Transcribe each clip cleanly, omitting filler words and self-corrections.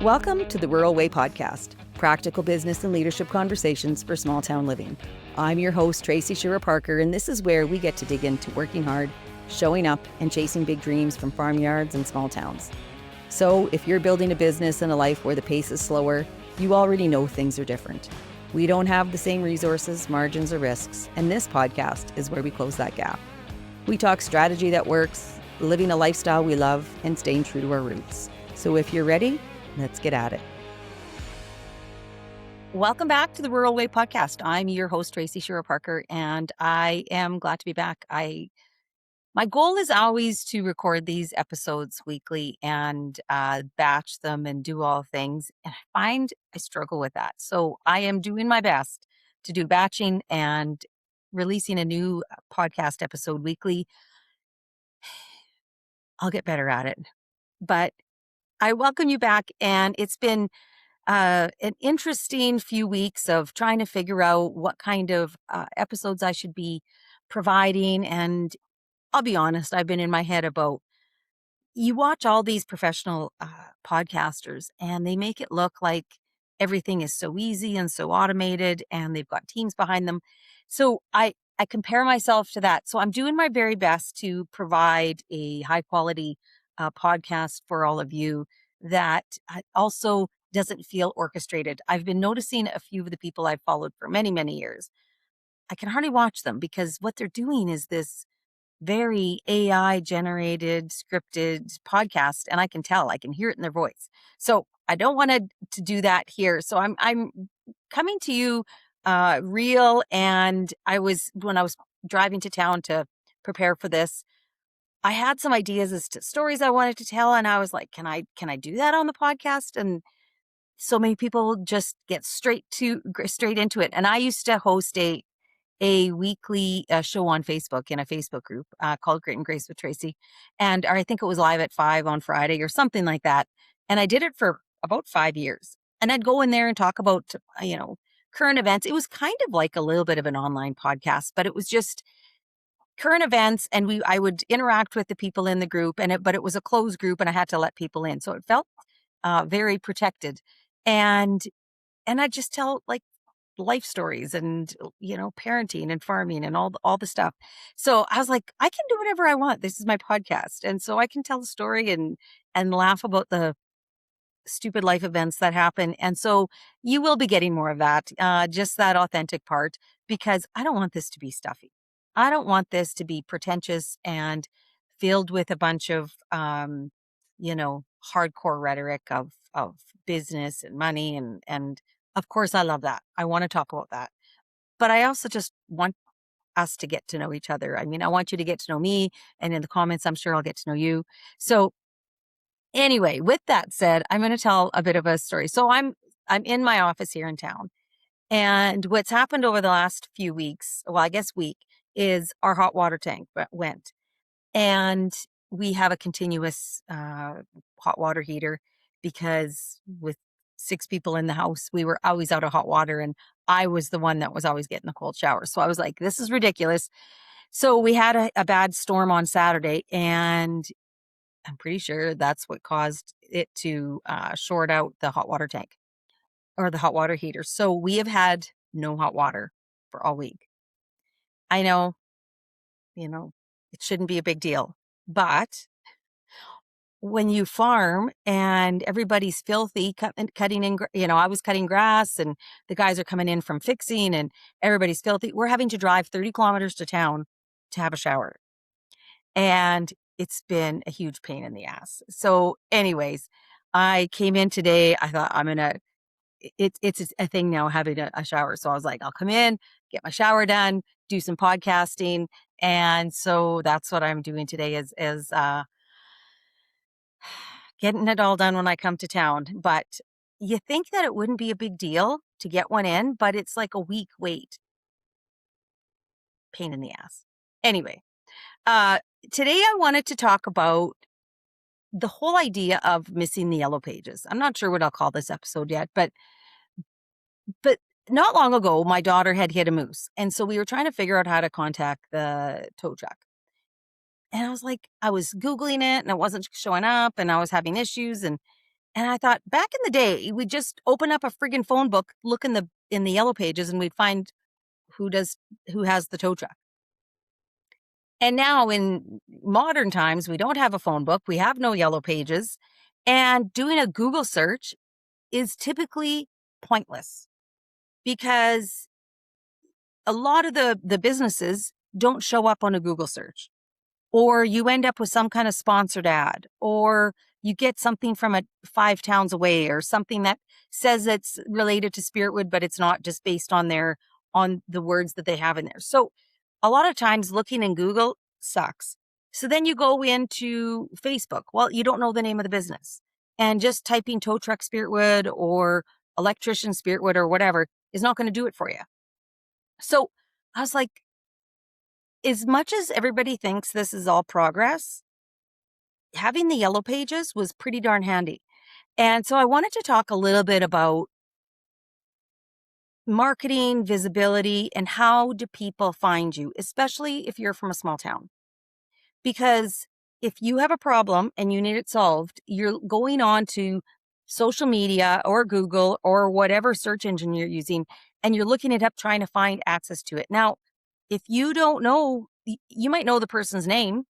Welcome to the Rural Way Podcast, practical business and leadership conversations for small town living. I'm your host, Tracy Shearer-Parker, and this is where we get to dig into working hard, showing up, and chasing big dreams from farmyards and small towns. So if you're building a business and a life where the pace is slower, you already know things are different. We don't have the same resources, margins, or risks, and this podcast is where we close that gap. We talk strategy that works, living a lifestyle we love, and staying true to our roots. So if you're ready, let's get at it. Welcome back to the Rural Way Podcast. I'm your host, Tracy Shearer-Parker, and I am glad to be back. My goal is always to record these episodes weekly and batch them and do all things. And I find I struggle with that. So I am doing my best to do batching and releasing a new podcast episode weekly. I'll get better at it. But I welcome you back, and it's been an interesting few weeks of trying to figure out what kind of episodes I should be providing. And I'll be honest, I've been in my head about, you watch all these professional podcasters and they make it look like everything is so easy and so automated and they've got teams behind them. So I compare myself to that. So I'm doing my very best to provide a high quality podcast for all of you that also doesn't feel orchestrated. I've been noticing a few of the people I've followed for many, many years. I can hardly watch them because what they're doing is this very AI generated, scripted podcast. And I can tell, I can hear it in their voice. So I don't want to do that here. So I'm coming to you real. And when I was driving to town to prepare for this, I had some ideas as to stories I wanted to tell. And I was like, can I do that on the podcast? And so many people just get straight into it. And I used to host a weekly show on Facebook in a Facebook group called Grit and Grace with Tracy. And or I think it was live at 5 on Friday or something like that. And I did it for about 5 years. And I'd go in there and talk about, current events. It was kind of like a little bit of an online podcast, but it was just current events. And I would interact with the people in the group, but it was a closed group and I had to let people in. So it felt very protected. And I just tell like life stories and, parenting and farming and all the stuff. So I was like, I can do whatever I want. This is my podcast. And so I can tell a story and laugh about the stupid life events that happen. And so you will be getting more of that, just that authentic part, because I don't want this to be stuffy. I don't want this to be pretentious and filled with a bunch of, hardcore rhetoric of business and money. And of course, I love that. I want to talk about that. But I also just want us to get to know each other. I mean, I want you to get to know me. And in the comments, I'm sure I'll get to know you. So anyway, with that said, I'm going to tell a bit of a story. So I'm in my office here in town. And what's happened over the last few weeks, well, I guess week, is our hot water tank went. And we have a continuous hot water heater because with 6 people in the house, we were always out of hot water. And I was the one that was always getting the cold shower. So I was like, this is ridiculous. So we had a bad storm on Saturday, and I'm pretty sure that's what caused it to short out the hot water tank or the hot water heater. So we have had no hot water for all week. I know, it shouldn't be a big deal, but when you farm and everybody's filthy, cutting in, I was cutting grass and the guys are coming in from fixing and everybody's filthy. We're having to drive 30 kilometers to town to have a shower. And it's been a huge pain in the ass. So anyways, I came in today. I thought it's a thing now having a shower. So I was like, I'll come in, get my shower done, do some podcasting. And so that's what I'm doing today is getting it all done when I come to town. But you think that it wouldn't be a big deal to get one in, but it's like a week wait. Pain in the ass. Anyway, today I wanted to talk about the whole idea of missing the yellow pages. I'm not sure what I'll call this episode yet, but not long ago, my daughter had hit a moose. And so we were trying to figure out how to contact the tow truck. And I was like, I was Googling it and it wasn't showing up and I was having issues. And And I thought, back in the day, we'd just open up a friggin' phone book, look in the yellow pages, and we'd find who does who has the tow truck. And now in modern times, we don't have a phone book, we have no yellow pages, and doing a Google search is typically pointless because a lot of the businesses don't show up on a Google search, or you end up with some kind of sponsored ad, or you get something from a 5 towns away, or something that says it's related to Spiritwood, but it's not, just based on on the words that they have in there. So a lot of times looking in Google sucks. So then you go into Facebook. Well, you don't know the name of the business. And just typing tow truck Spiritwood or electrician Spiritwood or whatever is not going to do it for you. So I was like, as much as everybody thinks this is all progress, having the yellow pages was pretty darn handy. And so I wanted to talk a little bit about marketing, visibility, and how do people find you, especially if you're from a small town. Because if you have a problem and you need it solved, you're going on to social media or Google or whatever search engine you're using, and you're looking it up trying to find access to it. Now, if you don't know, you might know the person's name.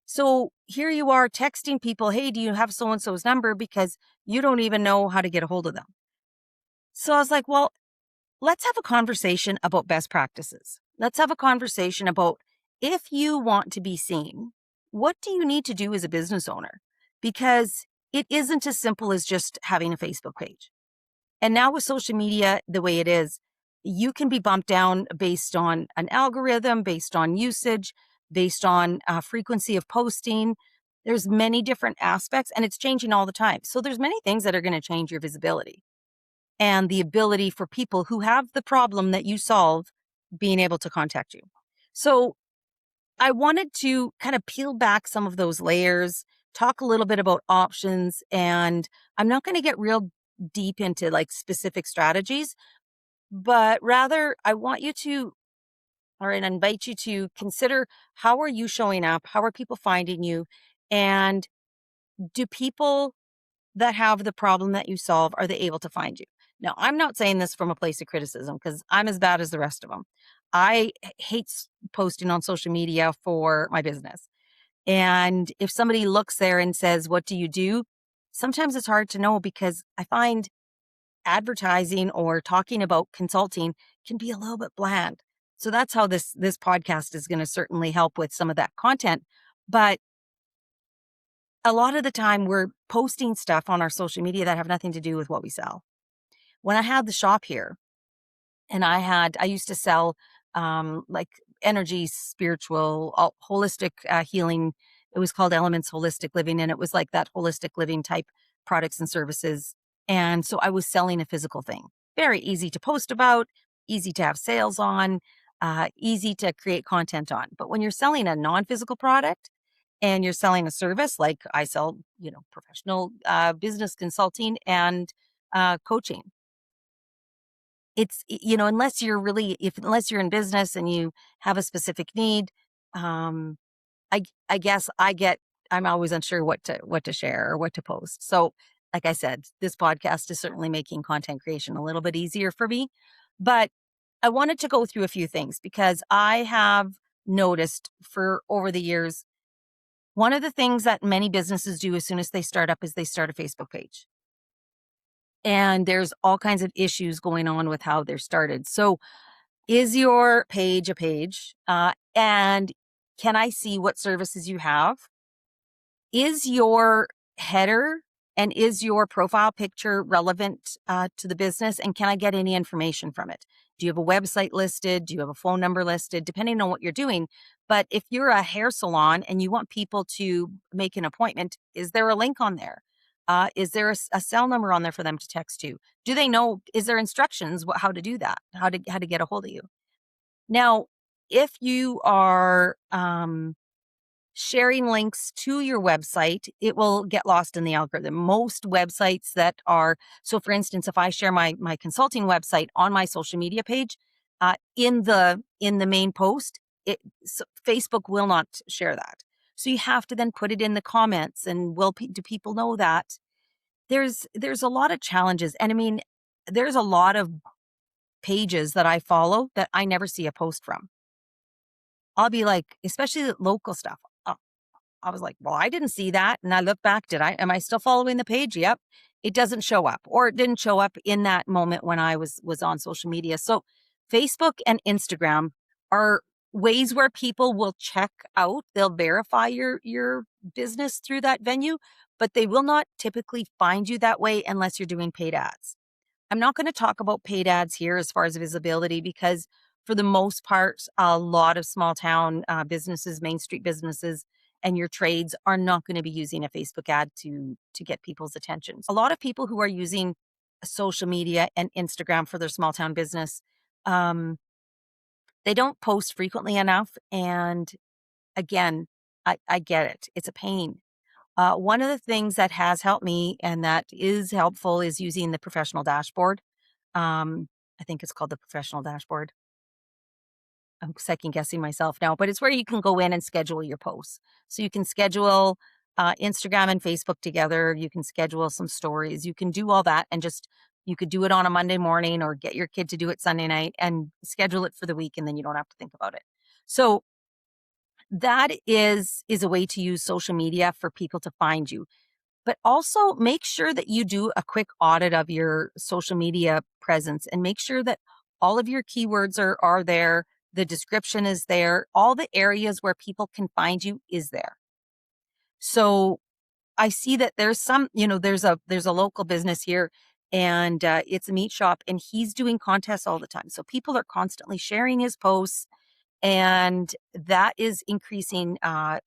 So here you are texting people, hey, do you have so and so's number? Because you don't even know how to get a hold of them. So I was like, well, let's have a conversation about best practices. Let's have a conversation about, if you want to be seen, what do you need to do as a business owner? Because it isn't as simple as just having a Facebook page. And now with social media the way it is, you can be bumped down based on an algorithm, based on usage, based on frequency of posting. There's many different aspects, and it's changing all the time. So there's many things that are going to change your visibility and the ability for people who have the problem that you solve being able to contact you. So I wanted to kind of peel back some of those layers, talk a little bit about options, and I'm not going to get real deep into like specific strategies, but rather I want you to, or I invite you to consider, how are you showing up? How are people finding you? And do people that have the problem that you solve, are they able to find you? Now, I'm not saying this from a place of criticism, because I'm as bad as the rest of them. I hate posting on social media for my business. And if somebody looks there and says, what do you do? Sometimes it's hard to know, because I find advertising or talking about consulting can be a little bit bland. So that's how this podcast is going to certainly help with some of that content. But a lot of the time we're posting stuff on our social media that have nothing to do with what we sell. When I had the shop here, and I used to sell like energy, spiritual, holistic healing. It was called Elements Holistic Living, and it was like that holistic living type products and services. And so I was selling a physical thing. Very easy to post about, easy to have sales on, easy to create content on. But when you're selling a non-physical product and you're selling a service, like I sell, professional business consulting and coaching, it's, unless you're in business and you have a specific need, um I guess I'm always unsure what to share or what to post. So like I said, this podcast is certainly making content creation a little bit easier for me. But I wanted to go through a few things, because I have noticed for over the years, one of the things that many businesses do as soon as they start up is they start a Facebook page. And there's all kinds of issues going on with how they're started. So is your page a page? And can I see what services you have? Is your header and is your profile picture relevant to the business? And can I get any information from it? Do you have a website listed? Do you have a phone number listed? Depending on what you're doing. But if you're a hair salon and you want people to make an appointment, is there a link on there? Is there a cell number on there for them to text to? Do they know? Is there instructions how to do that? How to get a hold of you? Now, if you are sharing links to your website, it will get lost in the algorithm. Most websites that are, so for instance, if I share my consulting website on my social media page, in the main post, Facebook will not share that. So you have to then put it in the comments, and do people know that? there's a lot of challenges. And I mean, there's a lot of pages that I follow that I never see a post from. I'll be like, especially the local stuff. I was like, well, I didn't see that. And I look back, am I still following the page? Yep. It doesn't show up, or it didn't show up in that moment when I was on social media. So Facebook and Instagram are ways where people will check out, they'll verify your business through that venue, but they will not typically find you that way unless you're doing paid ads. I'm not going to talk about paid ads here as far as visibility because, for the most part, a lot of small town businesses, Main Street businesses, and your trades are not going to be using a Facebook ad to get people's attention. A lot of people who are using social media and Instagram for their small town business, um, they don't post frequently enough. And again, I get it; it's a pain. One of the things that has helped me and that is helpful is using the professional dashboard. I think it's called the professional dashboard. I'm second guessing myself now, but it's where you can go in and schedule your posts. So you can schedule Instagram and Facebook together. You can schedule some stories. You can do all that and just, you could do it on a Monday morning or get your kid to do it Sunday night and schedule it for the week, and then you don't have to think about it. So that is a way to use social media for people to find you. But also make sure that you do a quick audit of your social media presence and make sure that all of your keywords are there, the description is there, all the areas where people can find you is there. So I see that there's some, there's a local business here, and it's a meat shop, and he's doing contests all the time. So people are constantly sharing his posts, and that is increasing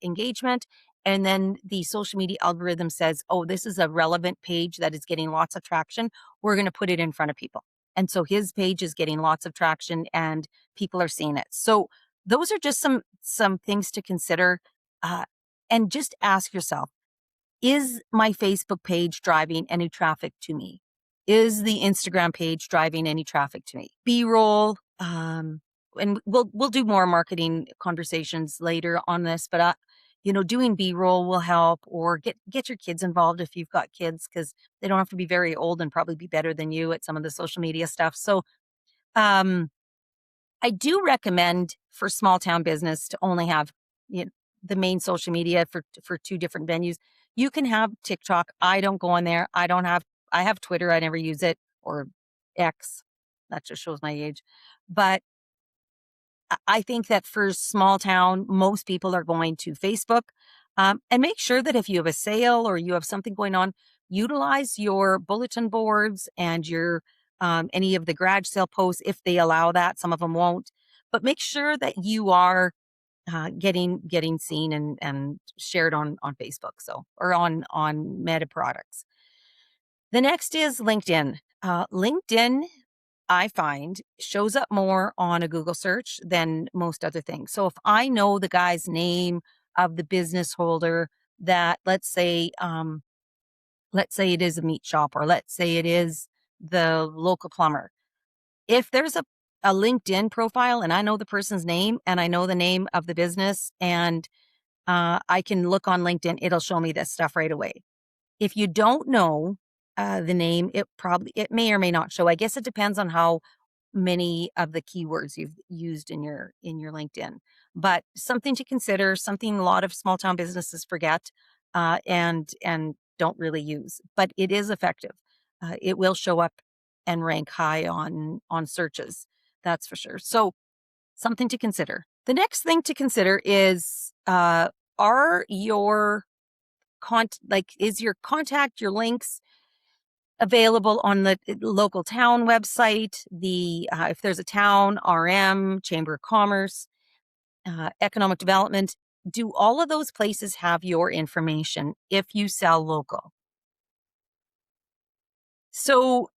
engagement. And then the social media algorithm says, oh, this is a relevant page that is getting lots of traction. We're going to put it in front of people. And so his page is getting lots of traction and people are seeing it. So those are just some things to consider. Uh, and just ask yourself, is my Facebook page driving any traffic to me? Is the Instagram page driving any traffic to me? B-roll, and we'll do more marketing conversations later on this, but doing B-roll will help, or get your kids involved if you've got kids, because they don't have to be very old and probably be better than you at some of the social media stuff. So um, I do recommend for small town business to only have, the main social media for two different venues. You can have TikTok. I don't go on there. I have Twitter. I never use it, or X. That just shows my age. But I think that for small town, most people are going to Facebook. And make sure that if you have a sale or you have something going on, utilize your bulletin boards and your any of the garage sale posts if they allow that. Some of them won't, but make sure that you are getting seen and shared on Facebook, so, or on Meta products. The next is LinkedIn. LinkedIn, I find, shows up more on a Google search than most other things. So if I know the guy's name of the business holder, that let's say it is a meat shop, or let's say it is the local plumber. If there's a LinkedIn profile and I know the person's name and I know the name of the business, and I can look on LinkedIn, it'll show me this stuff right away. If you don't know the name, it may or may not show. I guess it depends on how many of the keywords you've used in your LinkedIn. But something to consider, something a lot of small town businesses forget and don't really use. But it is effective. It will show up and rank high on searches. That's for sure. So something to consider. The next thing to consider is are your is your contact, your links available on the local town website, the if there's a town, RM, Chamber of Commerce, economic development, do all of those places have your information if you sell local? So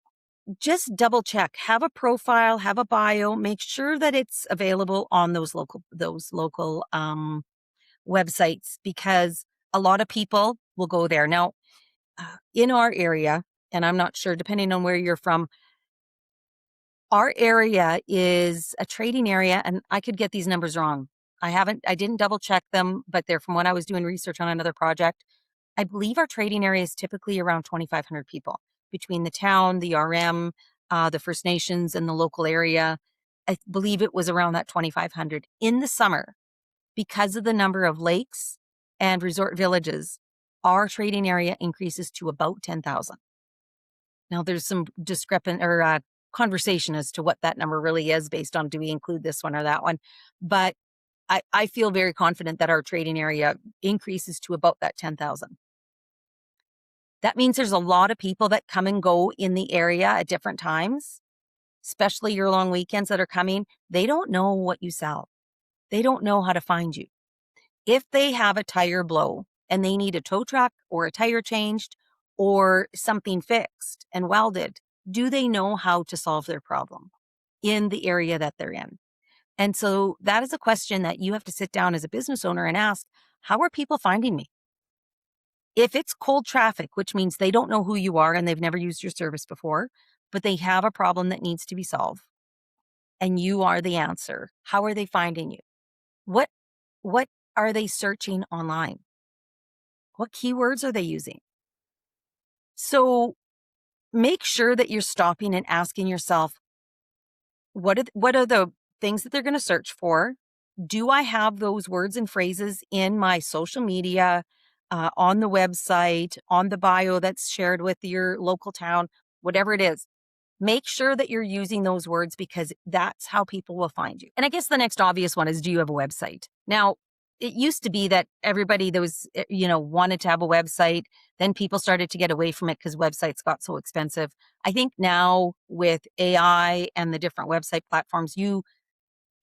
just double check, have a profile, have a bio, make sure that it's available on those local websites, because a lot of people will go there. Now, in our area, and I'm not sure, depending on where you're from, our area is a trading area, and I could get these numbers wrong. I didn't double check them, but they're from when I was doing research on another project. I believe our trading area is typically around 2,500 people between the town, the RM, the First Nations, and the local area. I believe it was around that 2,500. In the summer, because of the number of lakes and resort villages, our trading area increases to about 10,000. Now, there's some discrepant or conversation as to what that number really is based on do we include this one or that one. But I feel very confident that our trading area increases to about that 10,000. That means there's a lot of people that come and go in the area at different times, especially your long weekends that are coming. They don't know what you sell. They don't know how to find you. If they have a tire blow and they need a tow truck or a tire changed or something fixed and welded, do they know how to solve their problem in the area that they're in? And so that is a question that you have to sit down as a business owner and ask, how are people finding me? If it's cold traffic, which means they don't know who you are and they've never used your service before, but they have a problem that needs to be solved and you are the answer, how are they finding you? What what are they searching online? What keywords are they using? So make sure that you're stopping and asking yourself, what are the things that they're going to search for? Do I have those words and phrases in my social media, on the website, on the bio that's shared with your local town, whatever it is? Make sure that you're using those words because that's how people will find you. And I guess the next obvious one is, do you have a website? Now, it used to be that everybody that was, wanted to have a website. Then people started to get away from it because websites got so expensive. I think now with AI and the different website platforms, you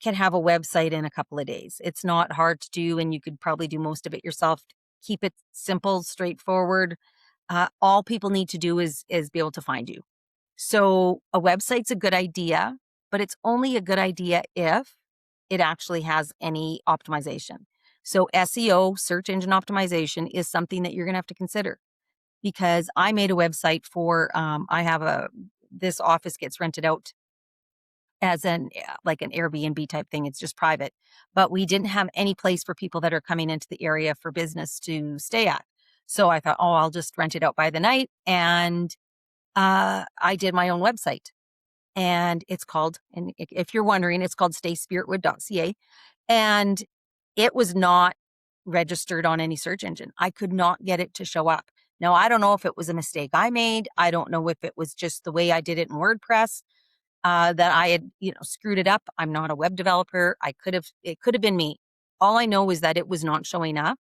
can have a website in a couple of days. It's not hard to do, and you could probably do most of it yourself. Keep it simple, straightforward. All people need to do is be able to find you. So a website's a good idea, but it's only a good idea if it actually has any optimization. So SEO, search engine optimization, is something that you're going to have to consider because I made a website for, this office gets rented out as like an Airbnb type thing. It's just private, but we didn't have any place for people that are coming into the area for business to stay at. So I thought, oh, I'll just rent it out by the night. And I did my own website. And it's called, and if you're wondering, it's called stayspiritwood.ca. And it was not registered on any search engine. I could not get it to show up. Now, I don't know if it was a mistake I made. I don't know if it was just the way I did it in WordPress, that I had, screwed it up. I'm not a web developer. It could have been me. All I know is that it was not showing up.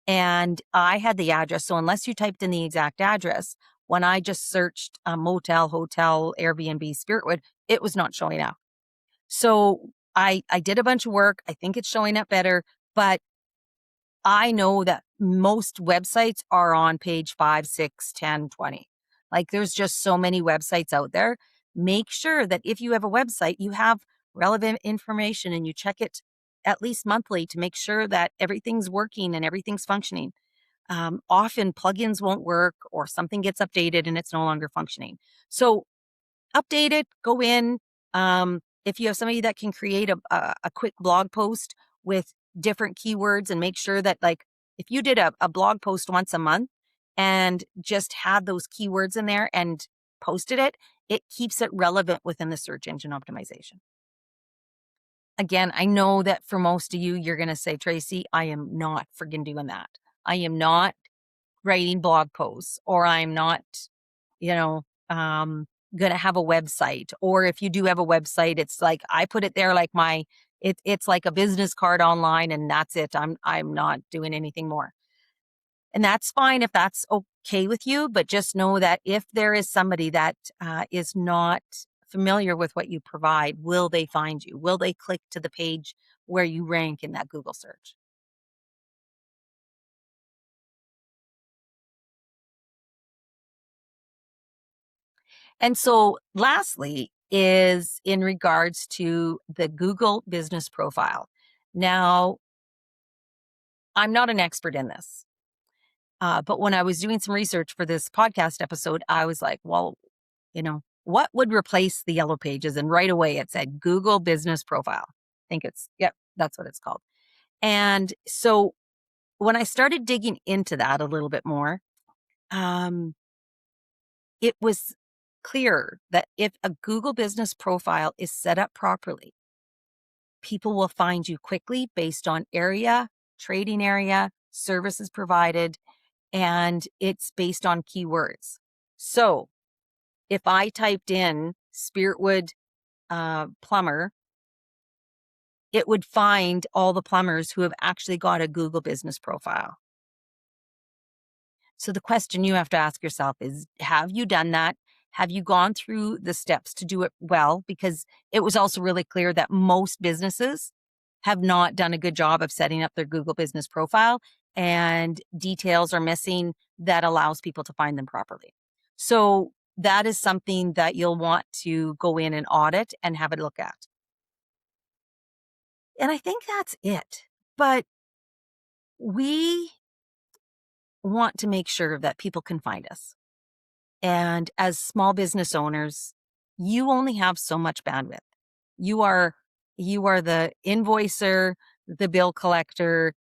And I had the address. So unless you typed in the exact address, when I just searched motel, hotel, Airbnb, Spiritwood, it was not showing up. So I did a bunch of work. I think it's showing up better, but I know that most websites are on page 5, 6, 10, 20. Like there's just so many websites out there. Make sure that if you have a website, you have relevant information and you check it at least monthly to make sure that everything's working and everything's functioning. Often plugins won't work or something gets updated and it's no longer functioning. So update it, go in. If you have somebody that can create a quick blog post with different keywords and make sure that, like, if you did a blog post once a month and just had those keywords in there and posted it, it keeps it relevant within the search engine optimization. Again, I know that for most of you, you're going to say, Tracy, I am not friggin' doing that. I am not writing blog posts, or I'm not, you know, going to have a website. Or if you do have a website, it's like I put it there like it's like a business card online and that's it. I'm not doing anything more. And that's fine if that's okay with you, but just know that if there is somebody that is not familiar with what you provide, will they find you? Will they click to the page where you rank in that Google search? And so lastly is in regards to the Google business profile. Now, I'm not an expert in this, but when I was doing some research for this podcast episode, I was like, well, what would replace the yellow pages? And right away it said Google business profile. I think yep, that's what it's called. And so when I started digging into that a little bit more, um, it was clear that if a Google business profile is set up properly, people will find you quickly based on area, trading area, services provided, and it's based on keywords. So if I typed in Spiritwood plumber, it would find all the plumbers who have actually got a Google business profile. So the question you have to ask yourself is, have you done that? Have you gone through the steps to do it well? Because it was also really clear that most businesses have not done a good job of setting up their Google business profile, and details are missing that allows people to find them properly. So that is something that you'll want to go in and audit and have a look at. And I think that's it. But we want to make sure that people can find us. And as small business owners, you only have so much bandwidth. You are the invoicer, the bill collector,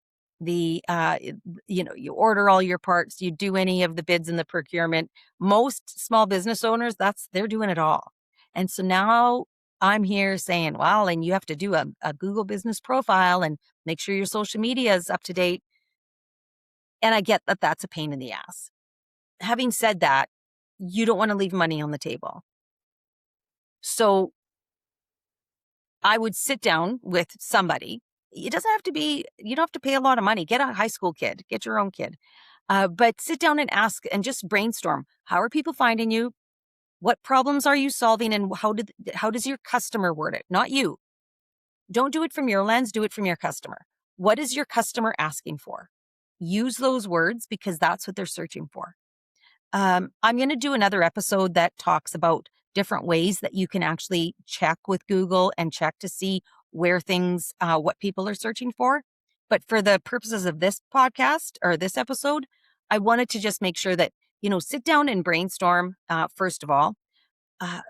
the you order all your parts, you do any of the bids and the procurement. Most small business owners, they're doing it all. And so now I'm here saying, well, and you have to do a Google business profile and make sure your social media is up to date. And I get that that's a pain in the ass. Having said that, you don't want to leave money on the table. So I would sit down with somebody. It doesn't have to be, you don't have to pay a lot of money. Get a high school kid, get your own kid. But sit down and ask and just brainstorm. How are people finding you? What problems are you solving? And how does your customer word it? Not you. Don't do it from your lens, do it from your customer. What is your customer asking for? Use those words because that's what they're searching for. I'm going to do another episode that talks about different ways that you can actually check with Google and check to see where things, what people are searching for. But for the purposes of this podcast or this episode, I wanted to just make sure that, sit down and brainstorm, first of all,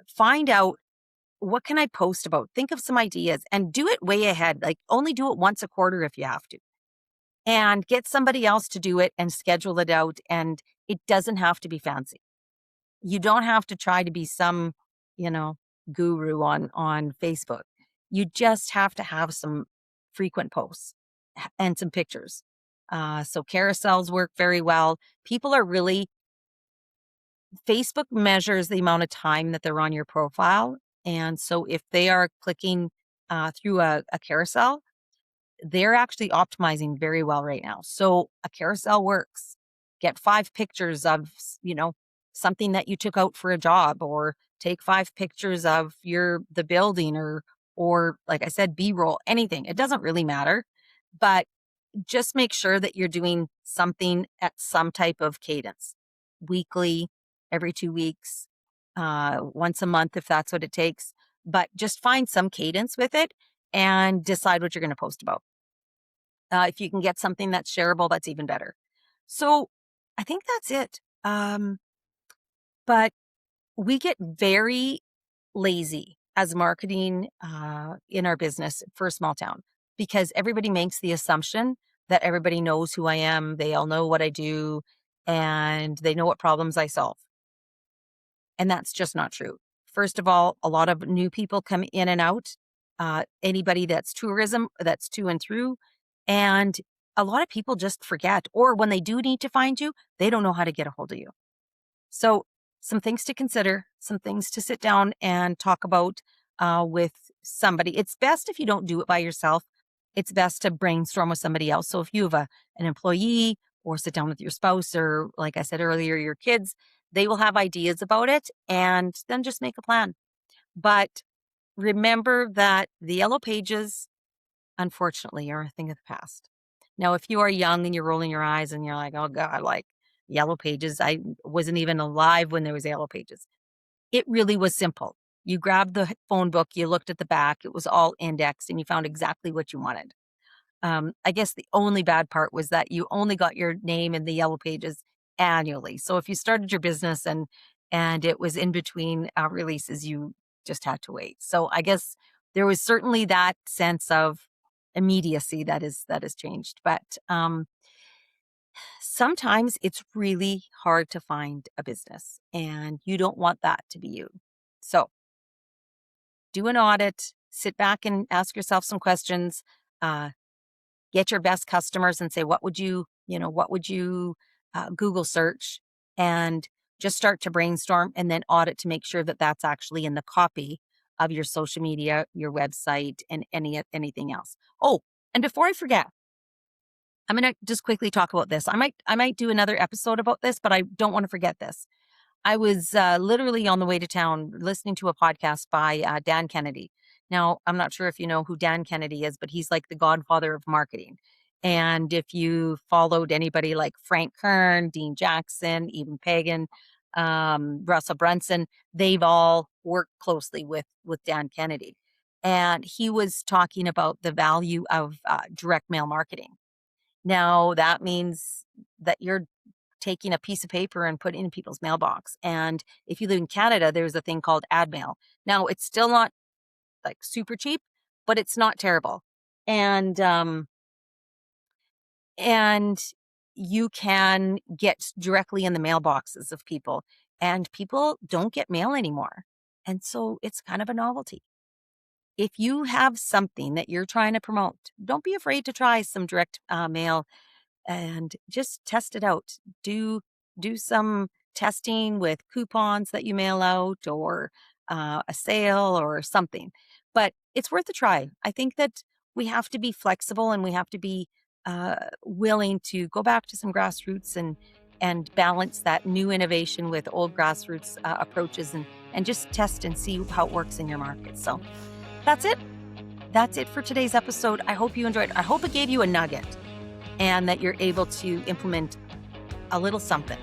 find out what can I post about? Think of some ideas and do it way ahead. Like only do it once a quarter if you have to and get somebody else to do it and schedule it out. And it doesn't have to be fancy. You don't have to try to be some, you know, guru on Facebook. You just have to have some frequent posts and some pictures. So carousels work very well. People are really Facebook measures the amount of time that they're on your profile, and so if they are clicking through a carousel, they're actually optimizing very well right now. So a carousel works. Get 5 pictures of, something that you took out for a job, or take 5 pictures of the building, or like I said, B-roll, anything. It doesn't really matter, but just make sure that you're doing something at some type of cadence, weekly, every 2 weeks, once a month if that's what it takes. But just find some cadence with it and decide what you're going to post about. If you can get something that's shareable, that's even better. So I think that's it. But we get very lazy as marketing in our business for a small town because everybody makes the assumption that everybody knows who I am. They all know what I do and they know what problems I solve. And that's just not true. First of all, a lot of new people come in and out. Anybody that's tourism, that's to and through. And a lot of people just forget, or when they do need to find you, they don't know how to get a hold of you. So some things to consider, some things to sit down and talk about with somebody. It's best if you don't do it by yourself. It's best to brainstorm with somebody else. So if you have an employee, or sit down with your spouse, or like I said earlier, your kids, they will have ideas about it, and then just make a plan. But remember that the yellow pages, unfortunately, are a thing of the past. Now, if you are young and you're rolling your eyes and you're like, oh God, like yellow pages, I wasn't even alive when there was yellow pages. It really was simple. You grabbed the phone book, you looked at the back, it was all indexed, and you found exactly what you wanted. I guess the only bad part was that you only got your name in the yellow pages annually. So if you started your business and it was in between releases, you just had to wait. So I guess there was certainly that sense of immediacy that is changed. But sometimes it's really hard to find a business, and you don't want that to be you. So do an audit, sit back and ask yourself some questions, uh, get your best customers and say, what would you Google search, and just start to brainstorm and then audit to make sure that that's actually in the copy of your social media, your website, and anything else. Oh, and before I forget, I'm going to just quickly talk about this. I might do another episode about this, but I don't want to forget this. I was literally on the way to town listening to a podcast by Dan Kennedy. Now, I'm not sure if you know who Dan Kennedy is, but he's like the godfather of marketing. And if you followed anybody like Frank Kern, Dean Jackson, even Pagan, Russell Brunson, they've all worked closely with Dan Kennedy. And he was talking about the value of direct mail marketing. Now, that means that you're taking a piece of paper and put it in people's mailbox. And if you live in Canada, there's a thing called ad mail. Now, it's still not like super cheap, but it's not terrible. And you can get directly in the mailboxes of people, and people don't get mail anymore. And so it's kind of a novelty. If you have something that you're trying to promote, don't be afraid to try some direct mail and just test it out. Do some testing with coupons that you mail out, or a sale or something. But it's worth a try. I think that we have to be flexible, and we have to be willing to go back to some grassroots and balance that new innovation with old grassroots approaches, and just test and see how it works in your market. So that's it. That's it for today's episode. I hope you enjoyed it. I hope it gave you a nugget, and that you're able to implement a little something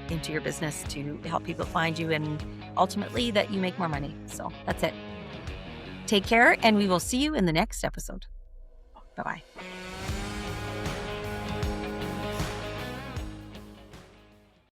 into your business to help people find you, and ultimately that you make more money. So that's it. Take care, and we will see you in the next episode. Bye-bye.